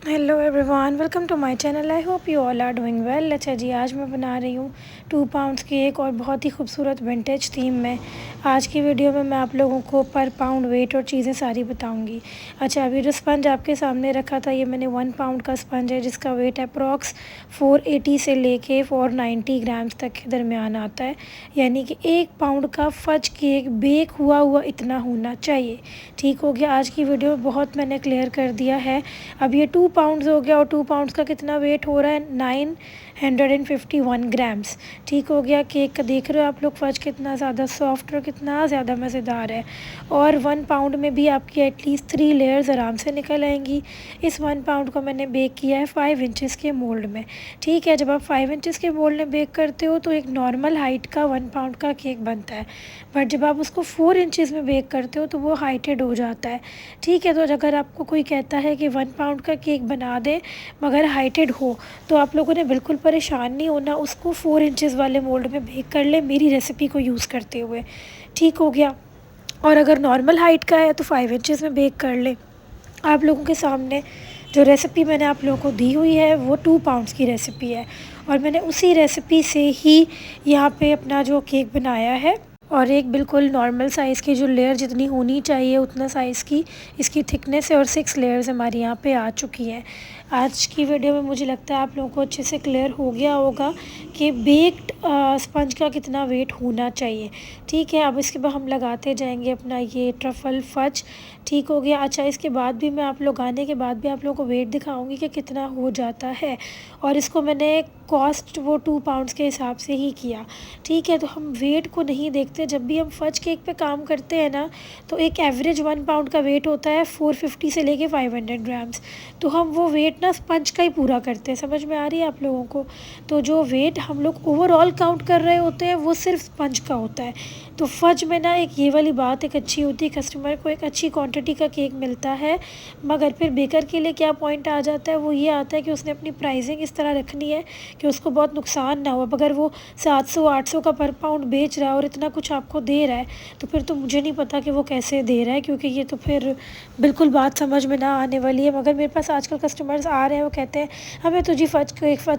Hello everyone, welcome to my channel. I hope you all are doing well. अच्छा जी, आज मैं बना रही हूँ 2 पाउंड्स केक और बहुत ही खूबसूरत विंटेज थीम में। आज की वीडियो में मैं आप लोगों को पर पाउंड वेट और चीज़ें सारी बताऊँगी। अच्छा, अभी जो स्पंज आपके सामने रखा था, ये मैंने 1 पाउंड का स्पंज है जिसका वेट अप्रॉक्स 480 से लेके 490 ग्राम्स तक के दरमियान आता है। यानी कि 1 पाउंड का फज केक बेक हुआ हुआ इतना होना चाहिए। ठीक हो गया। आज की वीडियो में बहुत मैंने क्लियर कर दिया है। अब ये 2 पाउंड्स हो गया और 2 पाउंड्स का कितना वेट हो रहा है, 951 ग्राम्स। ठीक हो गया। केक का देख रहे हो आप लोग, फज कितना ज़्यादा सॉफ्ट और कितना ज़्यादा मज़ेदार है। और 1 पाउंड में भी आपकी एटलीस्ट 3 लेयर्स आराम से निकल आएंगी। इस 1 पाउंड को मैंने बेक किया है 5 इंचज़ के मोल्ड में। ठीक है, जब आप 5 इंचज़ के मोल्ड में बेक करते हो तो एक नॉर्मल हाइट का 1 पाउंड का केक बनता है। बट जब आप उसको 4 इंचज़ में बेक करते हो तो वो हाइटेड हो जाता है। ठीक है, तो अगर आपको कोई कहता है कि 1 पाउंड का केक बना दें मगर हाइटेड हो, तो आप लोगों ने बिल्कुल परेशान नहीं होना। उसको 4 इंचज़ वाले मोल्ड में बेक कर ले मेरी रेसिपी को यूज़ करते हुए। ठीक हो गया। और अगर नॉर्मल हाइट का है तो 5 इंचज़ में बेक कर ले। आप लोगों के सामने जो रेसिपी मैंने आप लोगों को दी हुई है वो 2 पाउंड्स की रेसिपी है और मैंने उसी रेसिपी से ही यहाँ पे अपना जो केक बनाया है। और एक बिल्कुल नॉर्मल साइज़ की जो लेयर जितनी होनी चाहिए उतना साइज़ की इसकी थिकनेस है और 6 लेयर्स हमारी यहाँ पे आ चुकी हैं। आज की वीडियो में मुझे लगता है आप लोगों को अच्छे से क्लियर हो गया होगा कि बेक्ड स्पंज का कितना वेट होना चाहिए। ठीक है, अब इसके बाद हम लगाते जाएंगे अपना ये ट्रफल फज। ठीक हो गया। अच्छा, इसके बाद भी मैं आप लोग आने के बाद भी आप लोगों को वेट दिखाऊंगी कि कितना हो जाता है। और इसको मैंने कॉस्ट वो 2 पाउंड्स के हिसाब से ही किया। ठीक है, तो हम वेट को नहीं देखते। जब भी हम फज केक पे काम करते हैं ना, तो एक एवरेज 1 पाउंड का वेट होता है 450 से लेके 500 ग्राम्स। तो हम वो वेट ना स्पंज का ही पूरा करते हैं। समझ में आ रही है आप लोगों को? तो जो वेट हम लोग ओवरऑल काउंट कर रहे होते हैं वो सिर्फ स्पंज का होता है। तो फज में ना एक ये वाली बात एक अच्छी होती है, कस्टमर को एक अच्छी क्वांटिटी का केक मिलता है। मगर फिर बेकर के लिए क्या पॉइंट आ जाता है, वो ये आता है कि उसने अपनी प्राइसिंग इस तरह रखनी है कि उसको बहुत नुकसान ना हो। अगर वो 700-800 का पर पाउंड बेच रहा है और इतना कुछ आपको दे रहा है, तो फिर तो मुझे नहीं पता कि वो कैसे दे रहा है, क्योंकि ये तो फिर बिल्कुल बात समझ में ना आने वाली है। मगर मेरे पास आजकल कस्टमर्स आ रहे हैं, वो कहते हैं हमें तो जी फज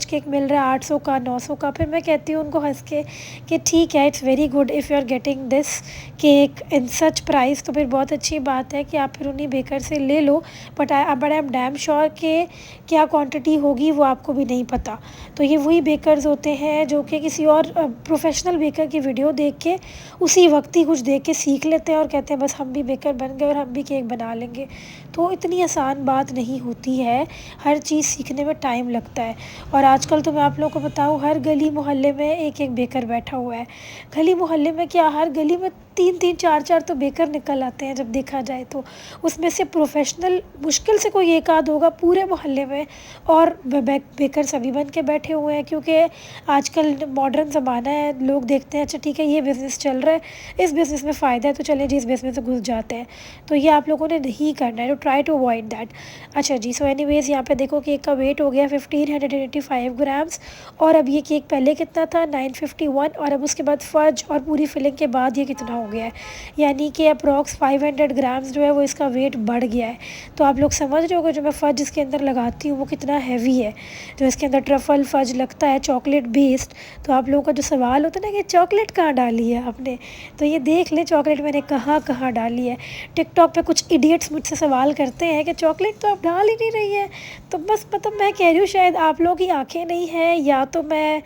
केक मिल रहा है 800 का, 900 का। फिर मैं कहती हूँ उनको हंस के कि ठीक है, it's very good if you are getting this cake in such price. तो फिर बहुत अच्छी बात है कि आप फिर उन्हीं बेकर से ले लो। But I am damn sure कि क्या क्वांटिटी होगी वो आपको भी नहीं पता। तो ये वही बेकर्स होते हैं जो कि किसी और प्रोफेशनल बेकर की वीडियो देख के उसी वक्त ही कुछ देख के सीख लेते हैं और कहते हैं बस हम भी बेकर बन गए और हम भी केक बना लेंगे। तो इतनी आसान बात नहीं होती है, हर चीज़ सीखने में टाइम लगता है। और आजकल तो मैं आप लोगों को बताऊँ, हर गली मोहल्ले में एक एक बेकर बैठा हुआ है। गली मोहल्ले में क्या, हर गली में 3-3 4-4 तो बेकर निकल आते हैं जब देखा जाए तो। उसमें से प्रोफेशनल मुश्किल से कोई एक आध होगा पूरे मोहल्ले में। और बेकर सभी बन के बैठे हुए हैं, क्योंकि आजकल मॉडर्न ज़माना है। लोग देखते हैं अच्छा ठीक है ये बिज़नेस चल रहा है, इस बिज़नेस में फ़ायदा है, तो चलें जी इस बिज़नेस में घुस जाते हैं। तो ये आप लोगों ने नहीं करना है, तो ट्राई टू अवॉइड दैट। अच्छा जी, सो एनीवेज़ यहाँ पे देखो केक का वेट हो गया 1585 ग्राम्स। और अब ये केक पहले कितना था, 951। और अब उसके बाद फज और पूरी फिलिंग के बाद ये कितना हो गया है, यानी कि अप्रॉक्स 500 ग्राम्स जो है वो इसका वेट बढ़ गया है। तो आप लोग समझ रहे हो कि जो मैं फ़ज इसके अंदर लगाती हूँ वो कितना हैवी है। जो इसके अंदर ट्रफल फ़ज लगता है चॉकलेट बेस्ड। तो आप लोगों का जो सवाल होता है ना कि चॉकलेट कहाँ डाली है आपने, तो ये देख लें चॉकलेट मैंने कहाँ कहाँ डाली है। टिकटॉक पे कुछ इडियट्स मुझसे सवाल करते हैं कि चॉकलेट तो आप डाल ही नहीं रही है। तो बस मतलब मैं कह रही हूँ शायद आप लोगों की आँखें नहीं हैं, या तो मैं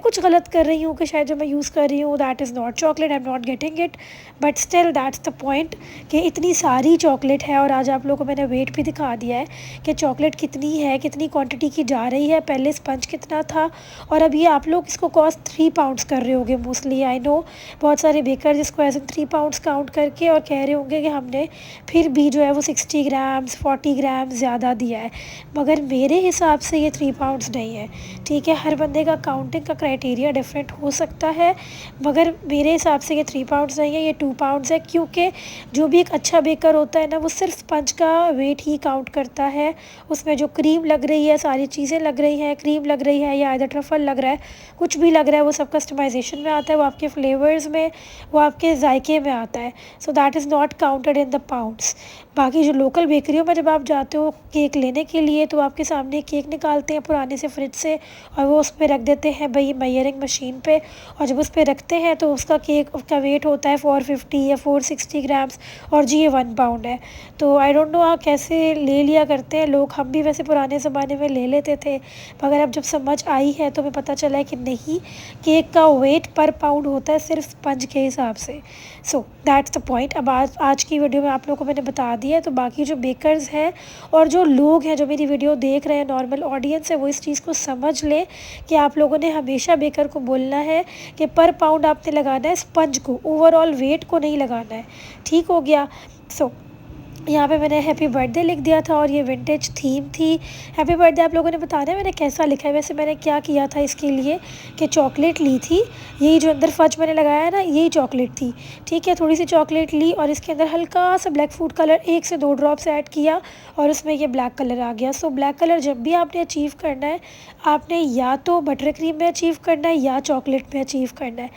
कुछ गलत कर रही हूँ कि शायद जो मैं यूज़ कर रही हूँ that is not chocolate, I am not getting it. But still that's the point कि इतनी सारी चॉकलेट है। और आज आप लोगों को मैंने वेट भी दिखा दिया है कि चॉकलेट कितनी है, कितनी क्वांटिटी की जा रही है, पहले स्पंज कितना था। और अब ये आप लोग इसको कॉस्ट 3 पाउंड्स कर रहे होंगे मोस्टली। आई नो बहुत सारे बेकर जिसको एज 3 पाउंड्स काउंट करके और कह रहे होंगे कि हमने फिर भी जो है वो 60 ग्राम्स 40 ग्राम्स ज़्यादा दिया है। मगर मेरे हिसाब से ये 3 पाउंड्स नहीं है। ठीक है, हर बंदे का काउंटिंग का क्राइटेरिया डिफरेंट हो सकता है, मगर मेरे हिसाब से ये 3 पाउंड्स नहीं है, ये 2 पाउंड्स है। क्योंकि जो भी एक अच्छा बेकर होता है ना, वो सिर्फ स्पंज का वेट ही काउंट करता है। उसमें जो क्रीम लग रही है, सारी चीज़ें लग रही हैं, क्रीम लग रही है या इधर ट्रफल लग रहा है, कुछ भी लग रहा है, वो सब कस्टमाइजेशन में आता है, वो आपके फ्लेवर्स में, वो आपके जायके में आता है। So that is not counted in the pounds. बाकी जो लोकल बेकरियों में जब आप जाते हो केक लेने के लिए, तो आपके सामने केक निकालते हैं पुराने से फ्रिज से, और वो उस पर रख देते हैं भाई मेजरिंग मशीन पे, और जब उस पर रखते हैं तो उसका केक का वेट होता है 450 या 460 ग्राम्स, और जी ये 1 पाउंड है। तो आई डोंट नो कैसे ले लिया करते हैं लोग, हम भी वैसे पुराने ज़माने में ले लेते थे, मगर अब जब समझ आई है तो हमें पता चला है कि नहीं, केक का वेट पर पाउंड होता है सिर्फ स्पंज के हिसाब से। So that's the point. अब आज की वीडियो में आप लोगों को मैंने बता दिया है, तो बाकी जो बेकर्स हैं और जो लोग हैं जो मेरी वीडियो देख रहे हैं, नॉर्मल ऑडियंस है, वो इस चीज़ को समझ लें कि आप लोगों ने हमेशा बेकर को बोलना है कि पर पाउंड आपने लगाना है स्पंज को, ओवरऑल वेट को नहीं लगाना है। ठीक हो गया। सो यहाँ पे मैंने हैप्पी बर्थडे लिख दिया था और ये विंटेज थीम थी। हैप्पी बर्थडे आप लोगों ने बताना है मैंने कैसा लिखा है। वैसे मैंने क्या किया था इसके लिए कि चॉकलेट ली थी, यही जो अंदर फज मैंने लगाया है ना, यही चॉकलेट थी। ठीक है, थोड़ी सी चॉकलेट ली और इसके अंदर हल्का सा ब्लैक फूड कलर 1 से 2 ड्रॉप्स ऐड किया और उसमें ये ब्लैक कलर आ गया। सो ब्लैक कलर जब भी आपने अचीव करना है, आपने या तो बटर क्रीम में अचीव करना है या चॉकलेट में अचीव करना है।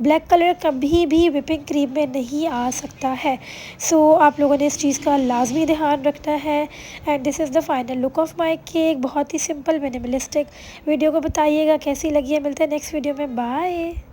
ब्लैक कलर कभी भी विपिंग क्रीम में नहीं आ सकता है। सो आप लोगों ने इस चीज़ का लाजमी ध्यान रखना है। And this is the final look of my cake. बहुत ही सिंपल मिनिमलिस्टिक। वीडियो को बताइएगा कैसी लगी है। मिलते हैं नेक्स्ट वीडियो में। बाय।